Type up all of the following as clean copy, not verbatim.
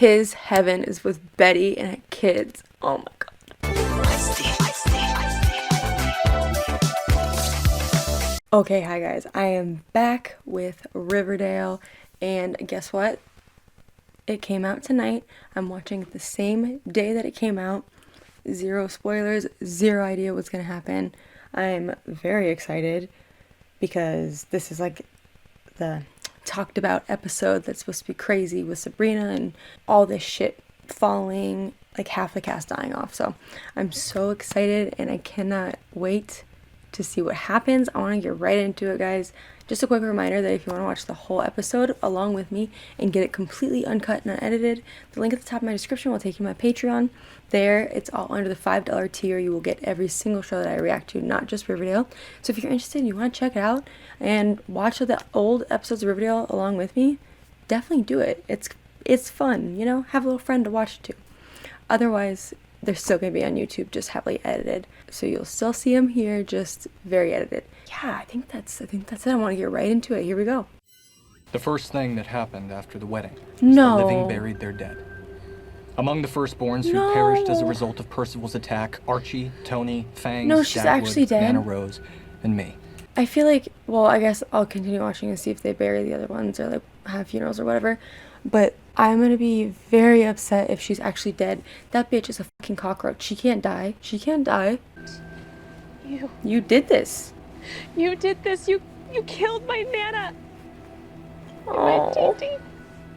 his heaven is with Betty and her kids. Oh my god. Okay, hi guys. I am back with Riverdale, and guess what? It came out tonight. I'm watching it the same day that it came out. Zero spoilers, zero idea what's gonna happen. I'm very excited because this is like the talked about episode that's supposed to be crazy with Sabrina and all this shit following, like half the cast dying off. So I'm so excited and I cannot wait to see what happens. I want to get right into it, guys. Just a quick reminder that if you want to watch the whole episode along with me and get it completely uncut and unedited, the link at the top of my description will take you to my Patreon. There, it's all under the $5 tier. You will get every single show that I react to, not just Riverdale. So if you're interested and you want to check it out and watch the old episodes of Riverdale along with me, definitely do it. It's fun, you know? Have a little friend to watch it too. Otherwise, they're still going to be on YouTube, just heavily edited. So you'll still see them here, just very edited. Yeah, I think that's it. I want to get right into it. Here we go. The first thing that happened after the wedding was No. the living buried their dead. Among the firstborns who perished as a result of Percival's attack, Archie, Tony, Fangs, No, she's Dagwood, actually dead. Nana Rose, and me. I feel like, well, I guess I'll continue watching and see if they bury the other ones or like have funerals or whatever. But I'm gonna be very upset if she's actually dead. That bitch is a fucking cockroach. She can't die. She can't die. You did this. You did this. You killed my Nana. Oh,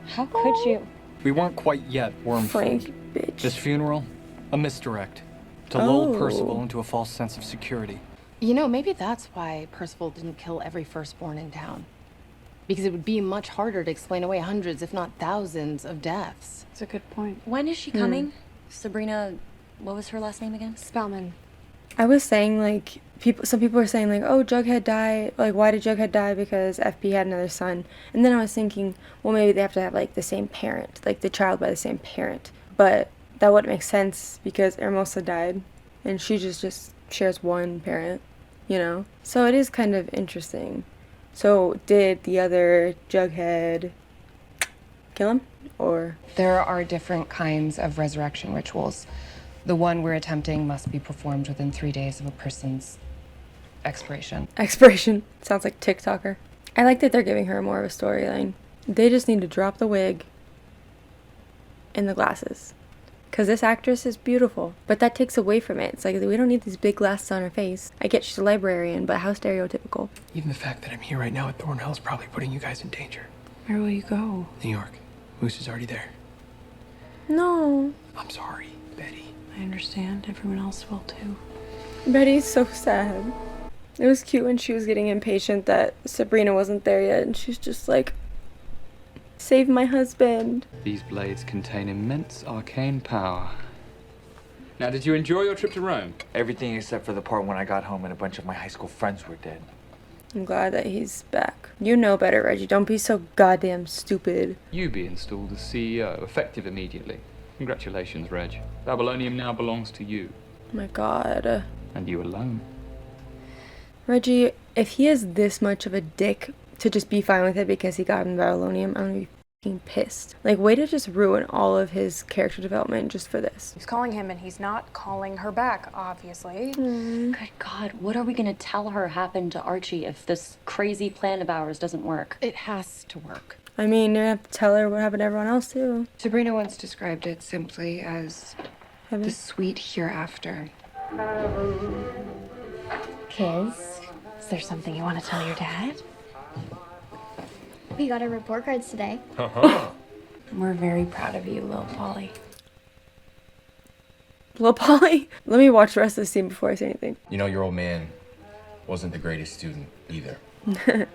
How could you? We weren't quite yet worm-food. Frank, bitch. This funeral, a misdirect, to lull Oh. Percival into a false sense of security. You know, maybe that's why Percival didn't kill every firstborn in town. Because it would be much harder to explain away hundreds, if not thousands, of deaths. That's a good point. When is she coming? Sabrina, what was her last name again? Spellman. I was saying, like, some people were saying, like, oh, Jughead died. Like, why did Jughead die? Because FP had another son. And then I was thinking, well, maybe they have to have, like, the same parent. Like, the child by the same parent. But that wouldn't make sense because Hermosa died. And she just shares one parent, you know? So it is kind of interesting. So did the other Jughead kill him? Or? There are different kinds of resurrection rituals. The one we're attempting must be performed within 3 days of a person's expiration. Expiration. Sounds like TikToker. I like that they're giving her more of a storyline. They just need to drop the wig and the glasses. Because this actress is beautiful. But that takes away from it. It's like, we don't need these big glasses on her face. I get she's a librarian, but how stereotypical. Even the fact that I'm here right now at Thornhill is probably putting you guys in danger. Where will you go? New York. Moose is already there. No. I'm sorry, Betty. I understand. Everyone else will too. Betty's so sad. It was cute when she was getting impatient that Sabrina wasn't there yet. And she's just like, save my husband. These blades contain immense arcane power. Now, did you enjoy your trip to Rome? Everything except for the part when I got home and a bunch of my high school friends were dead. I'm glad that he's back. You know better, Reggie. Don't be so goddamn stupid. You be installed as CEO, effective immediately. Congratulations, Reg. Babylonium now belongs to you. Oh my god. And you alone. Reggie, if he is this much of a dick to just be fine with it because he got in Babylonium, I'm gonna be fucking pissed. Like, way to just ruin all of his character development just for this. He's calling him and he's not calling her back, obviously. Good God, what are we gonna tell her happened to Archie if this crazy plan of ours doesn't work? It has to work. I mean, you have to tell her what happened to everyone else, too. Sabrina once described it simply as the sweet hereafter. Kids, is there something you want to tell your dad? We got our report cards today. We're very proud of you, Lil Polly. Lil Polly? Let me watch the rest of the scene before I say anything. You know, your old man wasn't the greatest student either.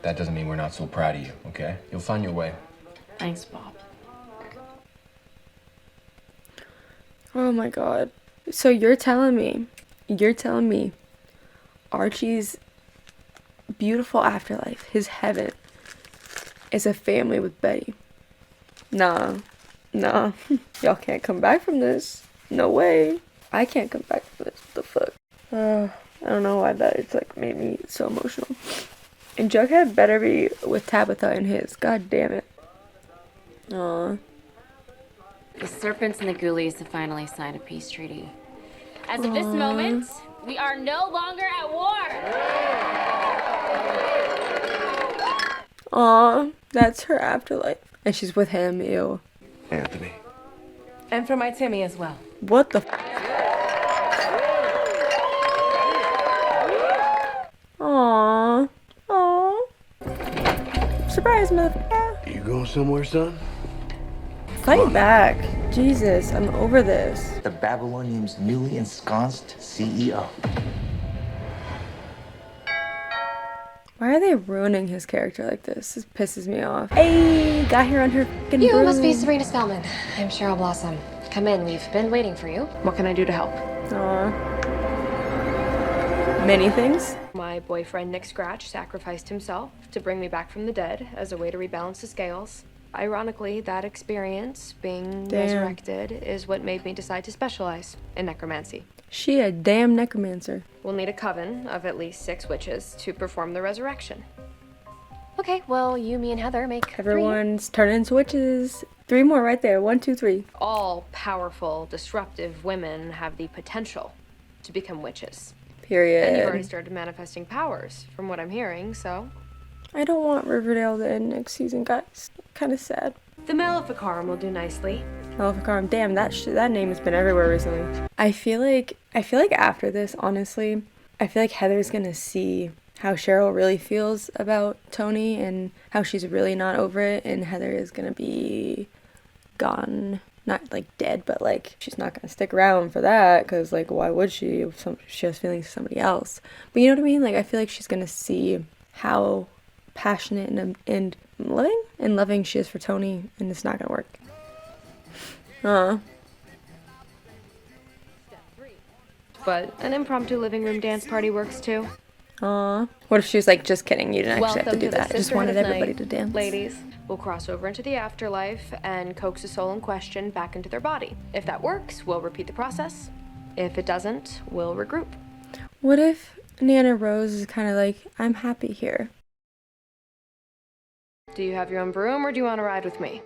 That doesn't mean we're not so proud of you, okay? You'll find your way. Thanks, Bob. Oh my god. So you're telling me Archie's beautiful afterlife, his heaven, is a family with Betty? Nah. Y'all can't come back from this. No way. I can't come back from this. What the fuck? I don't know why that it's like made me so emotional. And Jughead better be with Tabitha and his. God damn it. Aww. The serpents and the ghoulies have finally signed a peace treaty. As of this moment, we are no longer at war. Aw, that's her afterlife. And she's with him, ew. Anthony. And for my Timmy as well. What the Aww. Aww. Surprise, motherfucker. You going somewhere, son? Fight back. Jesus, I'm over this. The Babylonian's newly ensconced CEO. Why are they ruining his character like this? This pisses me off. Hey, got here on her fucking You broom. must be Sabrina Spellman. I'm Cheryl Blossom. Come in, we've been waiting for you. What can I do to help? Aw. Many things. My boyfriend Nick Scratch sacrificed himself to bring me back from the dead as a way to rebalance the scales. Ironically, that experience, being resurrected, is what made me decide to specialize in necromancy. She a damn necromancer. We'll need a coven of at least 6 witches to perform the resurrection. Okay, well, you, me, and Heather make Everyone's turning into witches. 3 more right there. 1, 2, 3. All powerful, disruptive women have the potential to become witches. Period. And you've already started manifesting powers, from what I'm hearing, so... I don't want Riverdale to end next season, guys. Kind of sad. The Maleficarum will do nicely. Maleficarum. Damn, that name has been everywhere recently. I feel like after this, honestly, I feel like Heather's gonna see how Cheryl really feels about Tony and how she's really not over it, and Heather is gonna be gone. Not like dead, but like she's not gonna stick around for that, because like why would she if she has feelings for somebody else? But you know what I mean? Like I feel like she's gonna see how passionate and loving she is for Tony, and it's not gonna work. But an impromptu living room dance party works too. Aw. What if she was like, just kidding, you didn't actually have to do the that. I just Sisterhood wanted of everybody Night. to dance. Ladies, we'll cross over into the afterlife and coax the soul in question back into their body. If that works, we'll repeat the process. If it doesn't, we'll regroup. What if Nana Rose is kind of like, I'm happy here? Do you have your own broom or do you want to ride with me?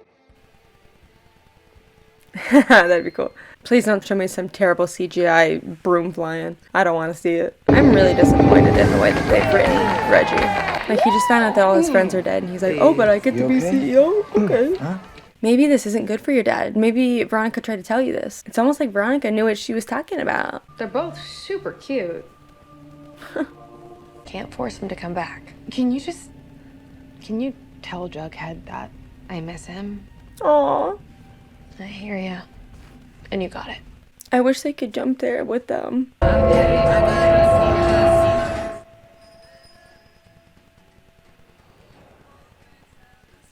That'd be cool. Please don't show me some terrible CGI broom flying. I don't want to see it. I'm really disappointed in the way that they've written Reggie. Like, he just found out that all his friends are dead, and he's like, oh, but I get to be CEO? Okay. Maybe this isn't good for your dad. Maybe Veronica tried to tell you this. It's almost like Veronica knew what she was talking about. They're both super cute. Can't force him to come back. Can you tell Jughead that I miss him? Aww. I hear ya. And you got it. I wish they could jump there with them.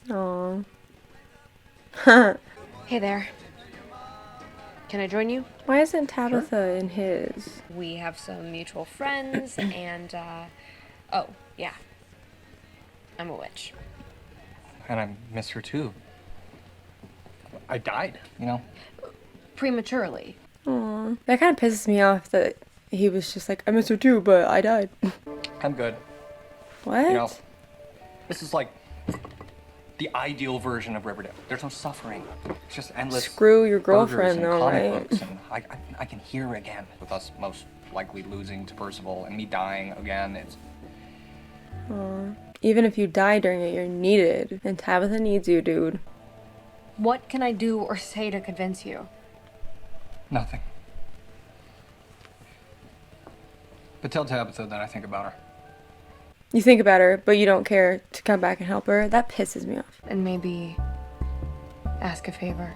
Aww. Hey there. Can I join you? Why isn't Tabitha in his? We have some mutual friends, and, oh, yeah. I'm a witch. And I miss her too. I died, you know? Prematurely. Aww. That kind of pisses me off that he was just like, I miss her too, but I died. I'm good. What? You know, this is like the ideal version of Riverdale. There's no suffering. It's just endless. Screw your burgers girlfriend, and though, comic right? books, and I can hear again with us most likely losing to Percival and me dying again. It's Aww. Even if you die during it, you're needed. And Tabitha needs you, dude. What can I do or say to convince you? nothing. But tell Tabitha that I think about her. You think about her, but you don't care to come back and help her. That pisses me off. And maybe ask a favor.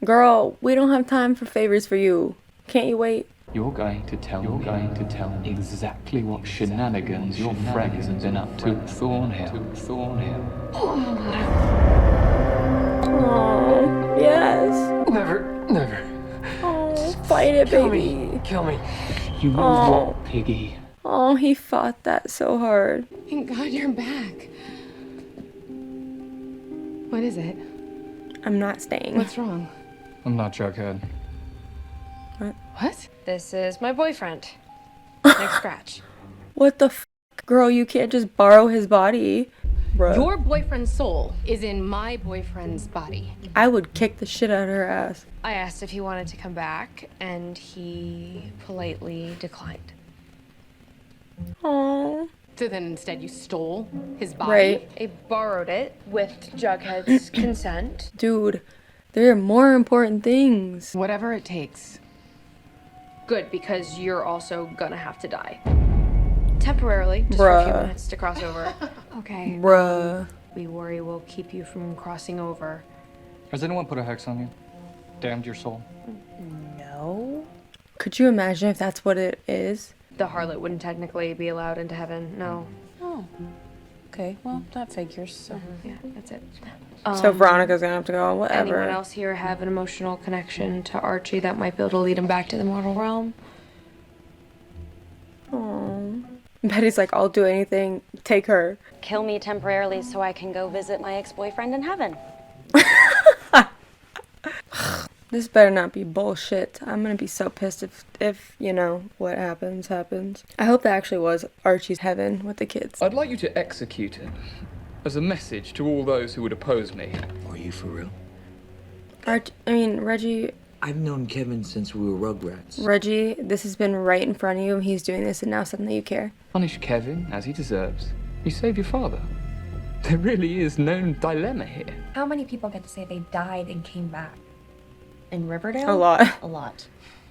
Girl, we don't have time for favors for you. Can't you wait? You're going to tell me exactly what shenanigans your friends have been up to at Thornhill. Oh, yes. Never. Oh, fight it, baby. Kill me. You know what, Piggy? Oh, he fought that so hard. Thank God you're back. What is it? I'm not staying. What's wrong? I'm not Jughead. What? This is my boyfriend, Nick Scratch. What the f? Girl, you can't just borrow his body. Bruh. Your boyfriend's soul is in my boyfriend's body. I would kick the shit out of her ass. I asked if he wanted to come back, and he politely declined. Aww. So then instead you stole his body? Right. I borrowed it with Jughead's consent. Dude, there are more important things. Whatever it takes. Good, because you're also gonna have to die. Temporarily, just for a few minutes to cross over. Okay. Bruh. We worry we'll keep you from crossing over. Has anyone put a hex on you? Damned your soul? No. Could you imagine if that's what it is? The harlot wouldn't technically be allowed into heaven, no. Oh. Okay, well, that figures, so. Yeah, that's it. So Veronica's gonna have to go, whatever. Anyone else here have an emotional connection to Archie that might be able to lead him back to the mortal realm? Aww. Betty's like, I'll do anything. Take her. Kill me temporarily so I can go visit my ex-boyfriend in heaven. This better not be bullshit. I'm gonna be so pissed if you know, what happens. I hope that actually was Archie's heaven with the kids. I'd like you to execute it as a message to all those who would oppose me. Are you for real? Reggie, I've known Kevin since we were Rugrats. Reggie, this has been right in front of you. He's doing this and now suddenly you care. Punish Kevin as he deserves. You save your father. There really is no dilemma here. How many people get to say they died and came back? In Riverdale? A lot. A lot.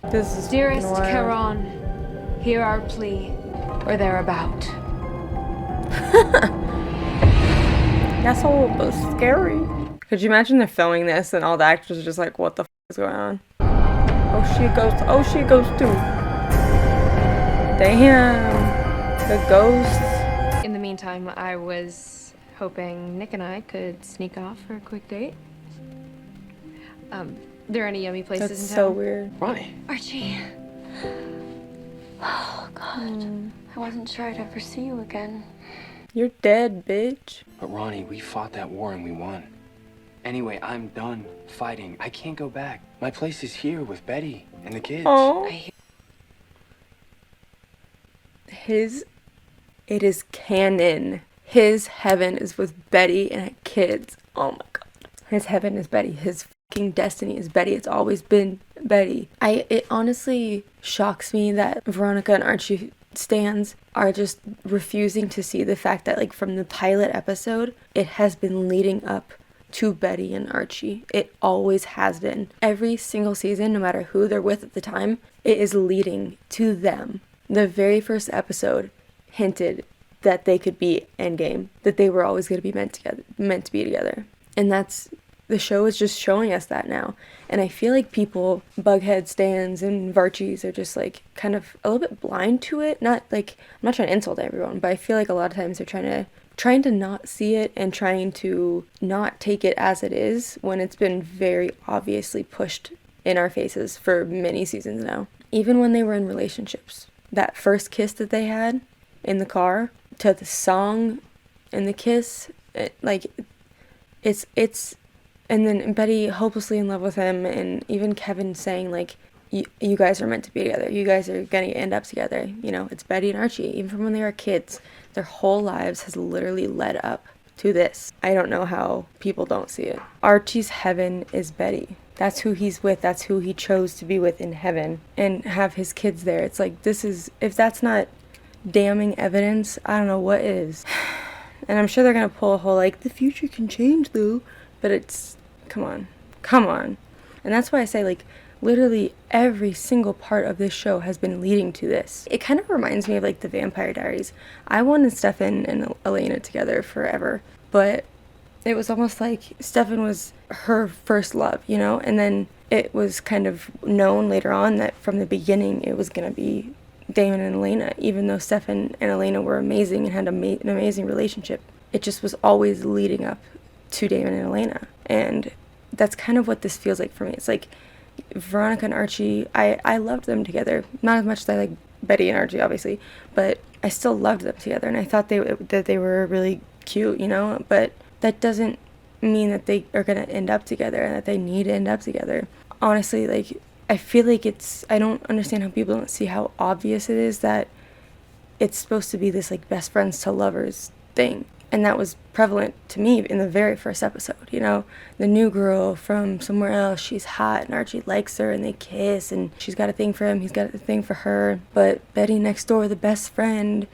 This is Dearest wild. Charon, hear our plea, or thereabout. That's all scary. Could you imagine they're filming this and all the actors are just like, what the f is going on? Oh, she goes too. Damn. The ghosts. In the meantime, I was hoping Nick and I could sneak off for a quick date. There any yummy places That's in town? so weird. Ronnie. Archie. Oh, God. I wasn't sure I'd ever see you again. You're dead, bitch. But Ronnie, we fought that war and we won. Anyway, I'm done fighting. I can't go back. My place is here with Betty and the kids. Oh. It is canon. His heaven is with Betty and her kids. Oh my God. His heaven is Betty. His fucking destiny is Betty. It's always been Betty. It honestly shocks me that Veronica and Archie stans are just refusing to see the fact that, like, from the pilot episode, it has been leading up to Betty and Archie. It always has been. Every single season, no matter who they're with at the time, it is leading to them. The very first episode hinted that they could be endgame, that they were always going to be meant to be together. And the show is just showing us that now. And I feel like people, Bughead stans and Varchies, are just like kind of a little bit blind to it. Not like, I'm not trying to insult everyone, but I feel like a lot of times they're trying to not see it and trying to not take it as it is when it's been very obviously pushed in our faces for many seasons now. Even when they were in relationships, that first kiss that they had in the car, to the song and the kiss, it's and then Betty hopelessly in love with him, and even Kevin saying, like, you guys are meant to be together. You guys are going to end up together. You know, it's Betty and Archie. Even from when they were kids, their whole lives has literally led up to this. I don't know how people don't see it. Archie's heaven is Betty. That's who he's with. That's who he chose to be with in heaven and have his kids there. It's like, if that's not damning evidence, I don't know what is. And I'm sure they're going to pull a whole, like, the future can change, though. But it's, come on. And that's why I say, like, literally every single part of this show has been leading to this. It kind of reminds me of, like, the Vampire Diaries. I wanted Stefan and Elena together forever, but it was almost like Stefan was her first love, you know? And then it was kind of known later on that from the beginning it was going to be Damon and Elena, even though Stefan and Elena were amazing and had an amazing relationship. It just was always leading up to Damon and Elena. And that's kind of what this feels like for me. It's like Veronica and Archie, I loved them together. Not as much as I like Betty and Archie, obviously, but I still loved them together, and I thought that they were really cute, you know? But that doesn't mean that they are going to end up together and that they need to end up together. Honestly, like, I feel like I don't understand how people don't see how obvious it is that it's supposed to be this, like, best friends to lovers thing. And that was prevalent to me in the very first episode, you know? The new girl from somewhere else, she's hot and Archie likes her and they kiss and she's got a thing for him, he's got a thing for her. But Betty next door, the best friend,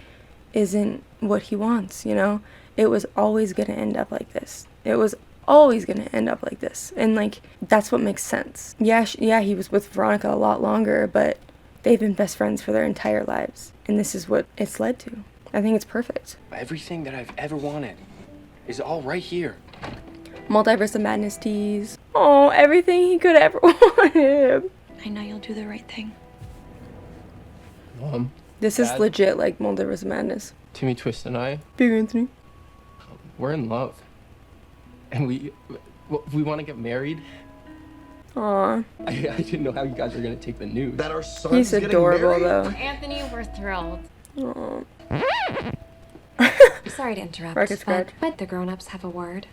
isn't what he wants, you know? It was always gonna end up like this. It was always gonna end up like this. And like, that's what makes sense. Yeah, he was with Veronica a lot longer, but they've been best friends for their entire lives. And this is what it's led to. I think it's perfect. Everything that I've ever wanted is all right here. Multiverse of Madness tease. Oh, everything he could ever wanted. I know you'll do the right thing. Mom. This is legit like Multiverse of Madness. Timmy Twist and I, Big Anthony. we're in love. And we want to get married. Aw. I didn't know how you guys were going to take the news. That our son's He's adorable though. Anthony, we're thrilled. Aw. Sorry to interrupt, Rocket scratch. but the grown-ups have a word.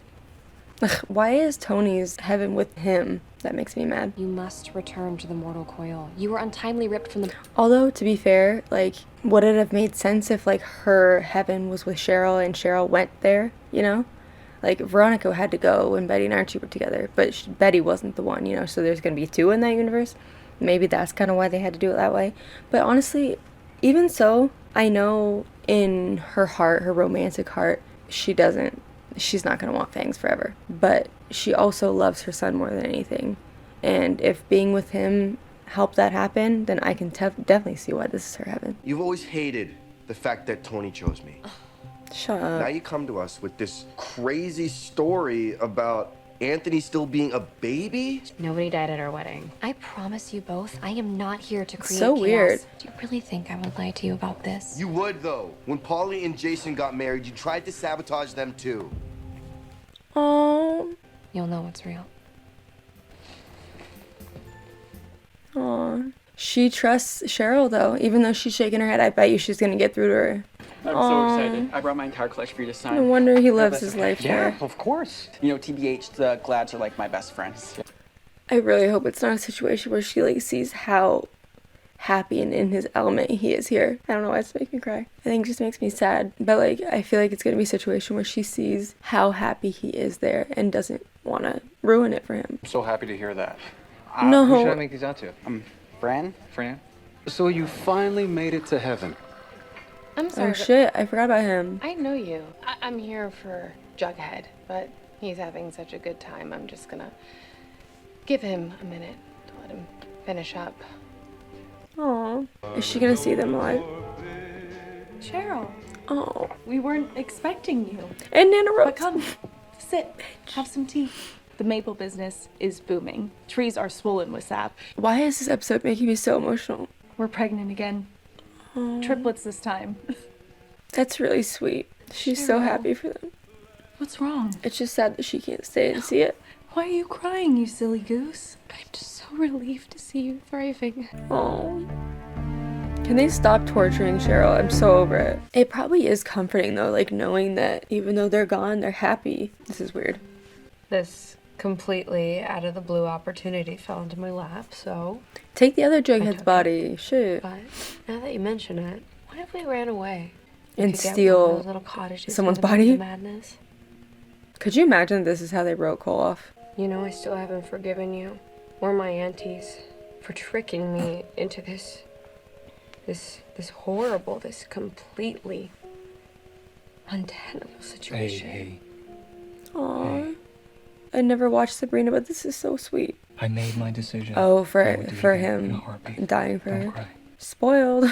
Ugh, why is Tony's heaven with him? That makes me mad. You must return to the mortal coil. You were untimely ripped from the... Although, to be fair, like, would it have made sense if, like, her heaven was with Cheryl and Cheryl went there, you know? Like, Veronica had to go when Betty and Archie were together, but Betty wasn't the one, you know, so there's gonna be two in that universe. Maybe that's kind of why they had to do it that way. But honestly, even so, I know in her heart, her romantic heart, she's not gonna want fangs forever. But she also loves her son more than anything. And if being with him helped that happen, then I can definitely see why this is her heaven. You've always hated the fact that Tony chose me. Shut up. Now you come to us with this crazy story about Anthony still being a baby? Nobody died at our wedding. I promise you both, I am not here to create So chaos. weird. Do you really think I would lie to you about this? You would, though. When Paulie and Jason got married, you tried to sabotage them, too. Oh. You'll know what's real. Aw. She trusts Cheryl, though. Even though she's shaking her head, I bet you she's gonna get through to her. I'm so Aw. excited. I brought my entire collection for you to sign. No wonder he No, loves that's his okay. life Yeah, there. of course. You know, TBH, the Glads are like my best friends. I really hope it's not a situation where she like sees how happy and in his element he is here. I don't know why it's making me cry. I think it just makes me sad. But like, I feel like it's gonna be a situation where she sees how happy he is there and doesn't want to ruin it for him. I'm so happy to hear that. No. Who should I make these out to? Fran? So you finally made it to heaven. I'm sorry. Oh but shit, I forgot about him. I know you. I'm here for Jughead, but he's having such a good time. I'm just gonna give him a minute to let him finish up. Aw. Is she gonna see them alive? Cheryl, Oh. we weren't expecting you. And Nana Rose. But come, sit, have some tea. The maple business is booming. Trees are swollen with sap. Why is this episode making me so emotional? We're pregnant again. Aw. Triplets this time. That's really sweet. She's so Cheryl. happy for them. What's wrong? It's just sad that she can't stay and see it. Why are you crying, you silly goose? I'm just so relieved to see you thriving. Oh. Can they stop torturing Cheryl? I'm so over it. It probably is comforting though, like knowing that even though they're gone, they're happy. This is weird. This completely out of the blue opportunity fell into my lap, so... Take the other Jughead's body. Shit. But now that you mention it, what if we ran away? And Could get one of steal those little cottages someone's in the middle body? of Madness. Could you imagine this is how they wrote Cole off? You know, I still haven't forgiven you or my aunties for tricking me into this horrible, this completely untenable situation. Hey. Aww. I never watched Sabrina, but this is so sweet. I made my decision. Oh, I would do for it again in a him heartbeat. dying for Don't her. cry. Spoiled.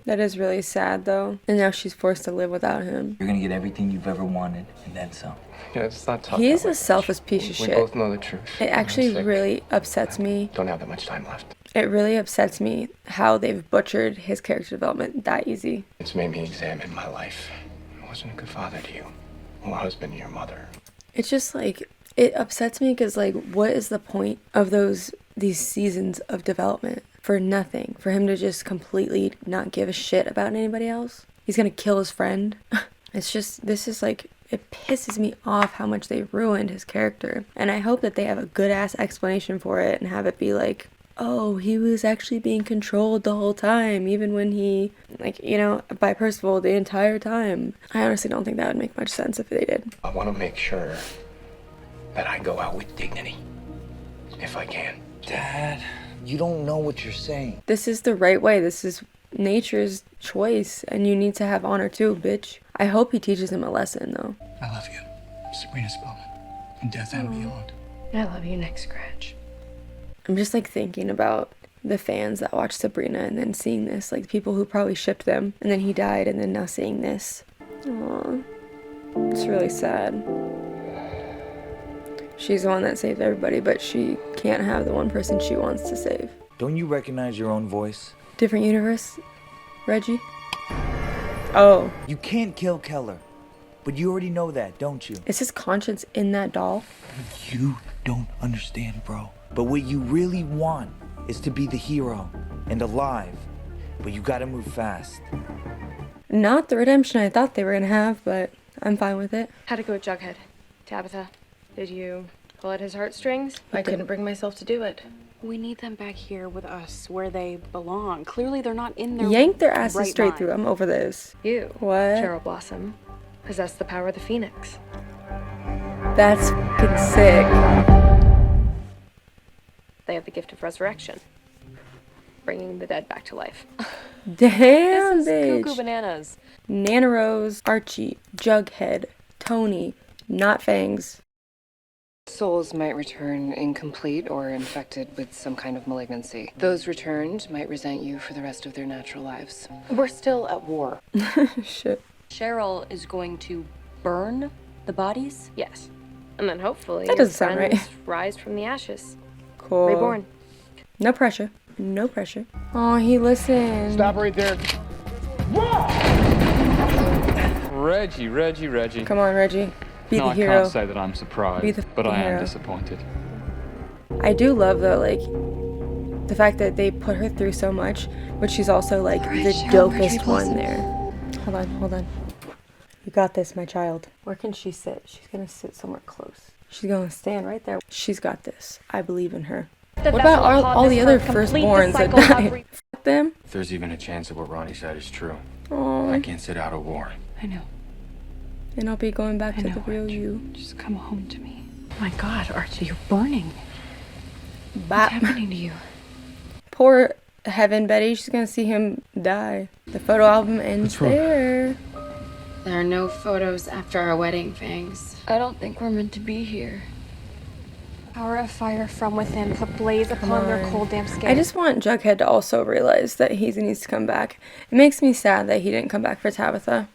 That is really sad though. And now she's forced to live without him. You're gonna get everything you've ever wanted, and then some. Yeah, it's not tough. He is a selfish piece of We shit. both know the truth. It I'm actually sick. really upsets me. Don't have that much time left. It really upsets me how they've butchered his character development that easy. It's made me examine my life. I wasn't a good father to you, or a husband to your mother. It's just like, it upsets me because like, what is the point of these seasons of development? For nothing. For him to just completely not give a shit about anybody else. He's gonna kill his friend. It's just, this is like, it pisses me off how much they ruined his character. And I hope that they have a good ass explanation for it and have it be like, oh, he was actually being controlled the whole time, even when he, like, you know, by Percival the entire time. I honestly don't think that would make much sense if they did. I want to make sure that I go out with dignity, if I can. Dad, you don't know what you're saying. This is the right way. This is nature's choice, and you need to have honor too, bitch. I hope he teaches him a lesson, though. I love you, Sabrina Spellman, in death and beyond. I love you, Nick Scratch. I'm just like thinking about the fans that watched Sabrina and then seeing this, like people who probably shipped them, and then he died, and then now seeing this. Aww. It's really sad. She's the one that saved everybody, but she can't have the one person she wants to save. Don't you recognize your own voice? Different universe, Reggie? Oh. You can't kill Keller, but you already know that, don't you? Is his conscience in that doll? You don't understand, bro. But what you really want is to be the hero and alive, but you gotta move fast. Not the redemption I thought they were gonna have, but I'm fine with it. How'd it go with Jughead? Tabitha, did you pull at his heartstrings? I couldn't bring myself to do it. We need them back here with us, where they belong. Clearly they're not in their Yank their asses right straight mind. through. I'm over this. You, What? Cheryl Blossom, possess the power of the Phoenix. That's fucking sick. They have the gift of resurrection, bringing the dead back to life. Damn, This is bitch. cuckoo bananas. Nana Rose, Archie, Jughead, Tony, not Fangs. Souls might return incomplete or infected with some kind of malignancy. Those returned might resent you for the rest of their natural lives. We're still at war. Shit. Cheryl is going to burn the bodies? Yes. And then hopefully That your doesn't sound friends right. rise from the ashes. Cool. Reborn. No pressure. No pressure. Oh, he listened. Stop right there. Reggie. Come on, Reggie. Be No, the I hero. can't say that I'm surprised, Be the but I fucking am hero. disappointed. I do love, though, like, the fact that they put her through so much, but she's also, like, the dopest one there. Hold on. You got this, my child. Where can she sit? She's gonna sit somewhere close. She's gonna stand right there. She's got this. I believe in her. What about all the other firstborns that died? Fuck them. If there's even a chance that what Ronnie said is true, Aww. I can't sit out a war. I know. And I'll be going back to the real you. Just come home to me. Oh my God, Archie, you're burning. Bop. What's happening to you? Poor Heaven Betty. She's gonna see him die. The photo album ends there. There are no photos after our wedding, Fangs. I don't think we're meant to be here. Power of fire from within put blaze upon their cold, damp skin. I just want Jughead to also realize that he needs to come back. It makes me sad that he didn't come back for Tabitha.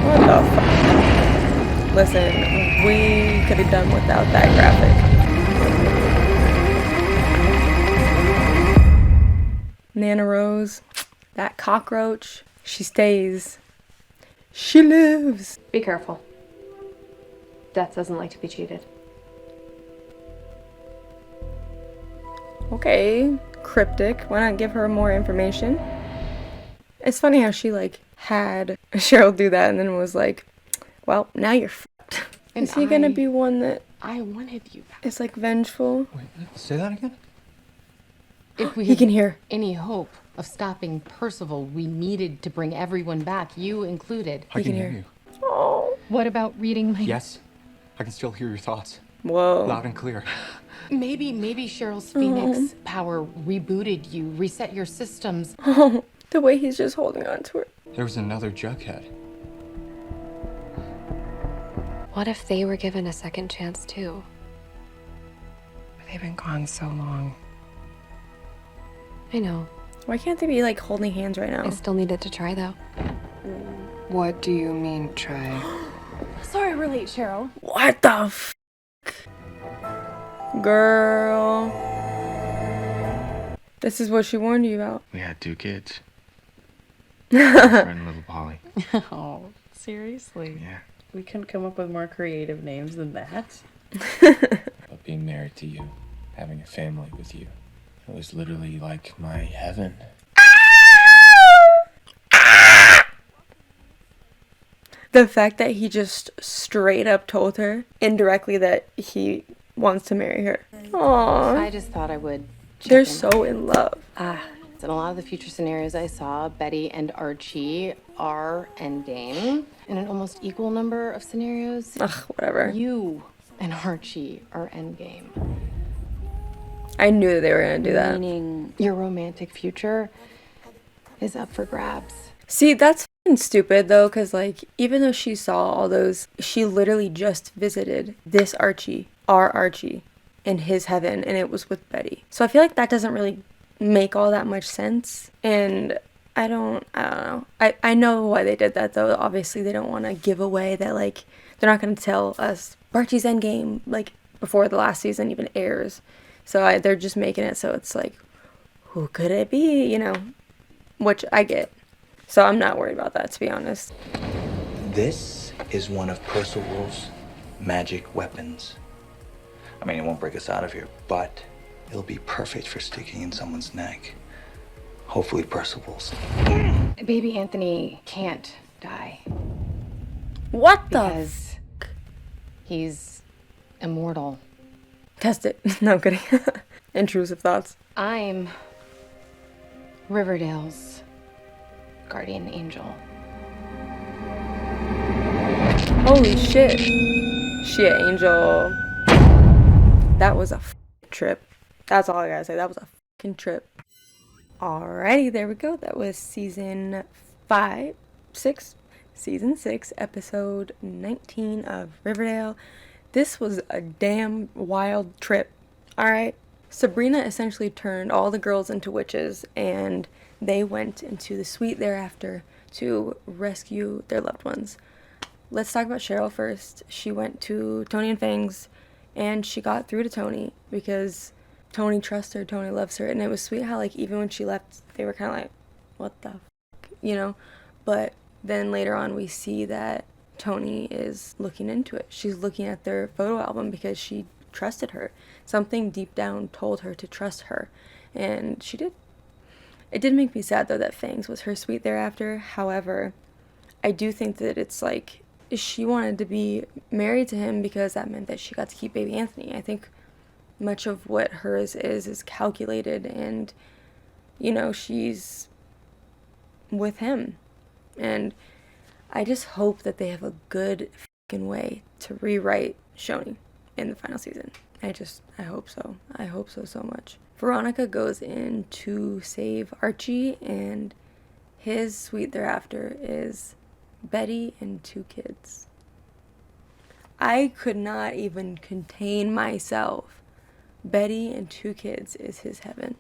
What the fuck? Listen, we could have done without that graphic. Nana Rose, that cockroach, she stays. She lives. Be careful. Death doesn't like to be cheated. Okay, cryptic. Why not give her more information? It's funny how she, like, had Cheryl do that and then was like, well, now you're fucked. Is he gonna be one that I wanted you back. is, like, vengeful? Say that again? If we He had can hear. any hope of stopping Percival, we needed to bring everyone back, you included. I can hear you. Oh. What about reading my... Yes, I can still hear your thoughts. Whoa. Loud and clear. Maybe Cheryl's Phoenix power rebooted you, reset your systems. Oh, the way he's just holding on to her. There was another Jughead. What if they were given a second chance too? They've been gone so long. I know. Why can't they be, like, holding hands right now? I still needed to try though. What do you mean, try? Sorry we're late, Cheryl. What the f***? Girl. This is what she warned you about. We had 2 kids. Friend little Polly. Oh, seriously? Yeah. We couldn't come up with more creative names than that. But being married to you, having a family with you, it was literally like my heaven. The fact that he just straight up told her indirectly that he wants to marry her. Aww. I just thought I would. They're so in love. In a lot of the future scenarios I saw, Betty and Archie are endgame. In an almost equal number of scenarios, ugh, whatever. You and Archie are endgame. I knew that they were gonna do that. Meaning your romantic future is up for grabs. See, that's f***ing stupid though, because like, even though she saw all those, she literally just visited this Archie, our Archie, in his heaven, and it was with Betty. So I feel like that doesn't really make all that much sense, and I don't know. I know why they did that though. Obviously they don't want to give away that, like, they're not going to tell us Archie's endgame like before the last season even airs. So they're just making it so it's like, who could it be, you know, which I get. So I'm not worried about that, to be honest. This is one of Percival's magic weapons. I mean, it won't break us out of here, but it'll be perfect for sticking in someone's neck. Hopefully Percival's. Baby Anthony can't die. What the? Because he's immortal. Test it. No, I'm kidding. Intrusive thoughts. I'm Riverdale's guardian angel. Holy shit. She an angel. That was a trip. That's all I gotta say. That was a fucking trip. Alrighty, there we go. That was season 6, episode 19 of Riverdale. This was a damn wild trip. Alright. Sabrina essentially turned all the girls into witches, and they went into the suite thereafter to rescue their loved ones. Let's talk about Cheryl first. She went to Tony and Fangs, and she got through to Tony because Tony trusts her, Tony loves her, and it was sweet how, like, even when she left, they were kind of like, what the fuck, you know? But then later on, we see that Tony is looking into it. She's looking at their photo album because she trusted her. Something deep down told her to trust her, and she did. It did make me sad, though, that Fangs was her sweet thereafter. However, I do think that it's like she wanted to be married to him because that meant that she got to keep baby Anthony. I think much of what hers is calculated, and, you know, she's with him. And I just hope that they have a good fucking way to rewrite Shoni in the final season. I hope so. I hope so, so much. Veronica goes in to save Archie, and his suite thereafter is Betty and 2 kids. I could not even contain myself. Betty and 2 kids is his heaven.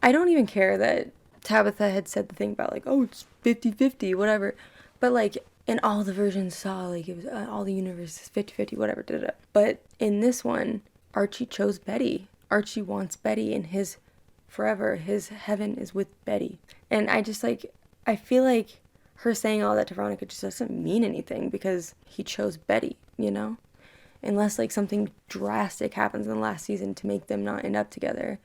I don't even care that Tabitha had said the thing about, like, oh, it's 50-50, whatever. But, like, in all the versions saw, like, it was all the universes 50-50, whatever, da-da-da. But in this one, Archie chose Betty. Archie wants Betty in his forever. His heaven is with Betty. And I just, like, I feel like her saying all that to Veronica just doesn't mean anything because he chose Betty, you know? Unless, like, something drastic happens in the last season to make them not end up together.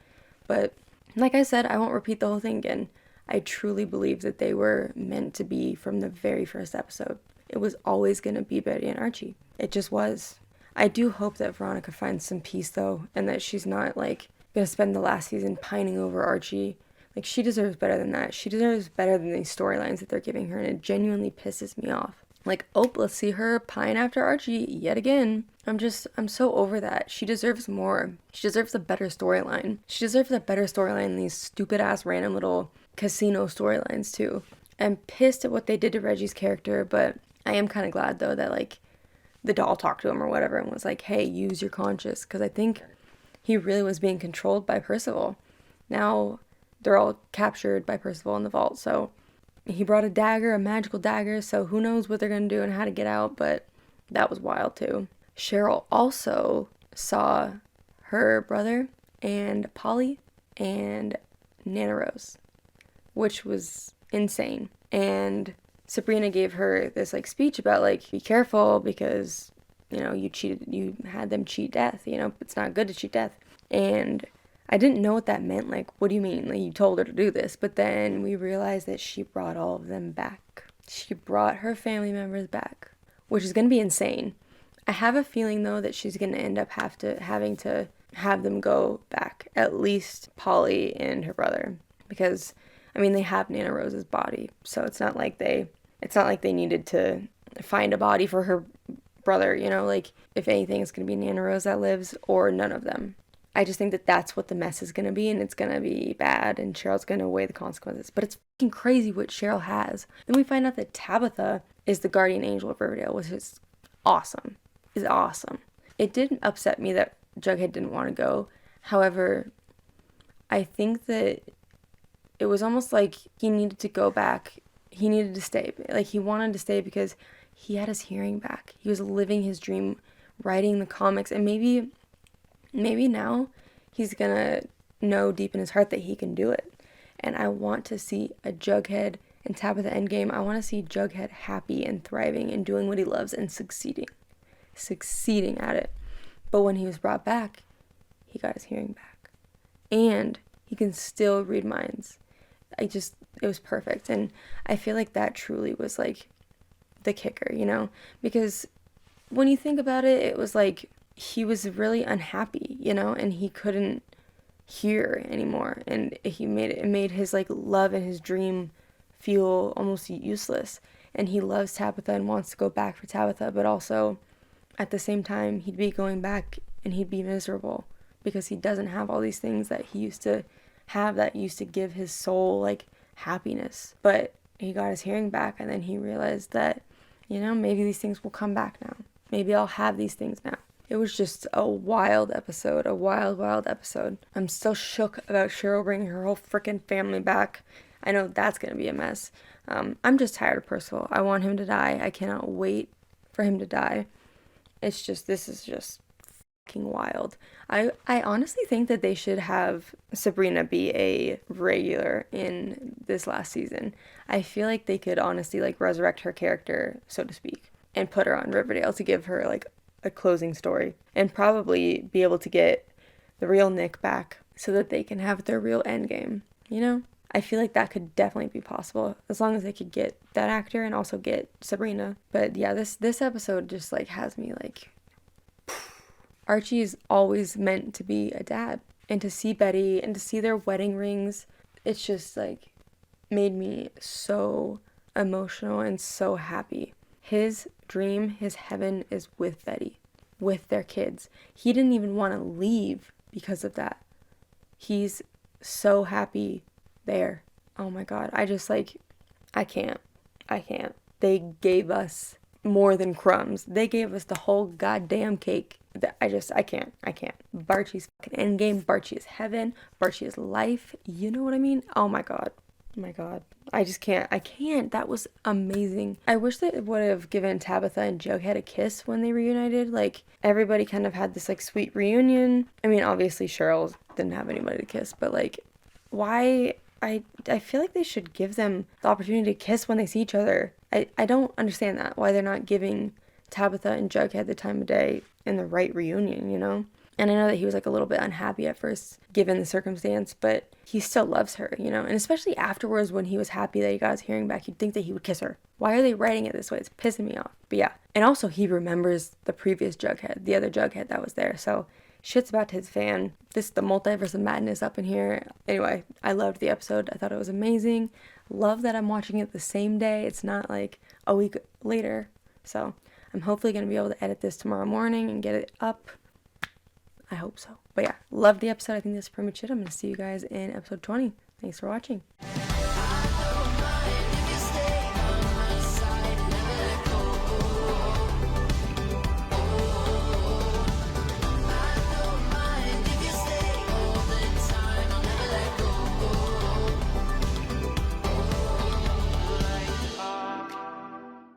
But like I said, I won't repeat the whole thing again. I truly believe that they were meant to be from the very first episode. It was always going to be Betty and Archie. It just was. I do hope that Veronica finds some peace, though, and that she's not, like, going to spend the last season pining over Archie. Like, she deserves better than that. She deserves better than these storylines that they're giving her, and it genuinely pisses me off. Like, oh, let's see her pine after Archie yet again. I'm so over that. She deserves more. She deserves a better storyline. She deserves a better storyline than these stupid-ass random little casino storylines, too. I'm pissed at what they did to Reggie's character, but I am kind of glad, though, that, like, the doll talked to him or whatever and was like, hey, use your conscience, because I think he really was being controlled by Percival. Now they're all captured by Percival in the vault, so he brought a dagger, a magical dagger, so who knows what they're going to do and how to get out, but that was wild, too. Cheryl also saw her brother and Polly and Nana Rose, which was insane. And Sabrina gave her this, like, speech about, like, be careful because, you know, you had them cheat death, you know, it's not good to cheat death. And I didn't know what that meant. Like, what do you mean? Like, you told her to do this. But then we realized that she brought all of them back. She brought her family members back, which is going to be insane. I have a feeling though that she's gonna end up having to have them go back, at least Polly and her brother, because I mean they have Nana Rose's body, so it's not like they needed to find a body for her brother, you know, like if anything it's gonna be Nana Rose that lives or none of them. I just think that that's what the mess is gonna be, and it's gonna be bad, and Cheryl's gonna weigh the consequences. But it's fucking crazy what Cheryl has. Then we find out that Tabitha is the guardian angel of Riverdale, which is awesome. Is awesome. It didn't upset me that Jughead didn't want to go. However, I think that it was almost like he needed to go back. He needed to stay. Like he wanted to stay because he had his hearing back. He was living his dream, writing the comics, and maybe now he's gonna know deep in his heart that he can do it. And I want to see a Jughead and Tabitha endgame. I want to see Jughead happy and thriving and doing what he loves and succeeding at it. But when he was brought back, he got his hearing back. And he can still read minds. It was perfect. And I feel like that truly was like the kicker, you know? Because when you think about it, it was like he was really unhappy, you know, and he couldn't hear anymore. And it made his like love and his dream feel almost useless. And he loves Tabitha and wants to go back for Tabitha, but also at the same time he'd be going back and he'd be miserable because he doesn't have all these things that he used to have that used to give his soul like happiness. But he got his hearing back, and then he realized that, you know, maybe these things will come back now. Maybe I'll have these things now. It was just a wild episode, a wild episode. I'm still shook about Cheryl bringing her whole freaking family back. I know that's going to be a mess. I'm just tired of Percival. I want him to die. I cannot wait for him to die. This is just fucking wild. I honestly think that they should have Sabrina be a regular in this last season. I feel like they could honestly like resurrect her character, so to speak, and put her on Riverdale to give her like a closing story, and probably be able to get the real Nick back so that they can have their real end game, you know? I feel like that could definitely be possible as long as they could get that actor and also get Sabrina. But yeah, this episode just like has me like Archie is always meant to be a dad, and to see Betty and to see their wedding rings, it's just like made me so emotional and so happy. His dream, his heaven is with Betty, with their kids. He didn't even want to leave because of that. He's so happy there. Oh my God. I can't. They gave us more than crumbs. They gave us the whole goddamn cake. I can't. Barchie's fucking endgame. Barchie is heaven. Barchie is life. You know what I mean? Oh my God. I just can't. That was amazing. I wish that it would have given Tabitha and Jughead a kiss when they reunited. Like, everybody kind of had this, like, sweet reunion. I mean, obviously Cheryl didn't have anybody to kiss, but, like, why? I feel like they should give them the opportunity to kiss when they see each other. I don't understand that. Why they're not giving Tabitha and Jughead the time of day in the right reunion, you know? And I know that he was like a little bit unhappy at first, given the circumstance, but he still loves her, you know? And especially afterwards when he was happy that he got his hearing back, you'd think that he would kiss her. Why are they writing it this way? It's pissing me off. But yeah. And also he remembers the previous Jughead, the other Jughead that was there. So shit's about to his fan. This is the multiverse of madness up in here. Anyway, I loved the episode. I thought it was amazing. Love that I'm watching it the same day. It's not like a week later. So I'm hopefully going to be able to edit this tomorrow morning and get it up. I hope so. But yeah, love the episode. I think that's pretty much it. I'm going to see you guys in episode 20. Thanks for watching.